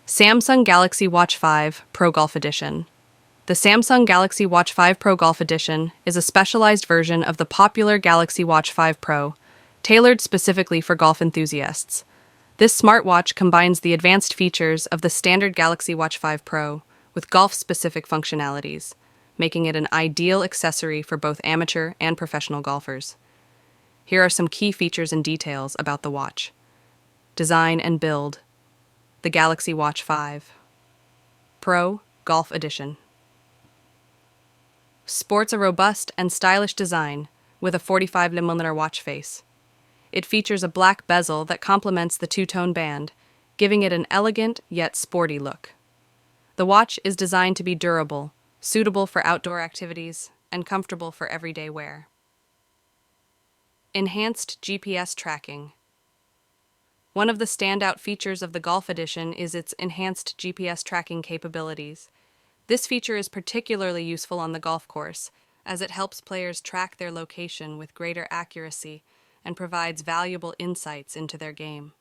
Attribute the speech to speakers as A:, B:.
A: Samsung Galaxy Watch 5 Pro Golf Edition. The Samsung Galaxy Watch 5 Pro Golf Edition is a specialized version of the popular Galaxy Watch 5 Pro, tailored specifically for golf enthusiasts. This smartwatch combines the advanced features of the standard Galaxy Watch 5 Pro with golf-specific functionalities, making it an ideal accessory for both amateur and professional golfers. Here are some key features and details about the watch. Design and build. The Galaxy Watch 5 Pro Golf Edition sports a robust and stylish design with a 45mm watch face. It features a black bezel that complements the two-tone band, giving it an elegant yet sporty look. The watch is designed to be durable, suitable for outdoor activities, and comfortable for everyday wear. Enhanced GPS tracking. One of the standout features of the Golf Edition is its enhanced GPS tracking capabilities. This feature is particularly useful on the golf course, as it helps players track their location with greater accuracy and provides valuable insights into their game.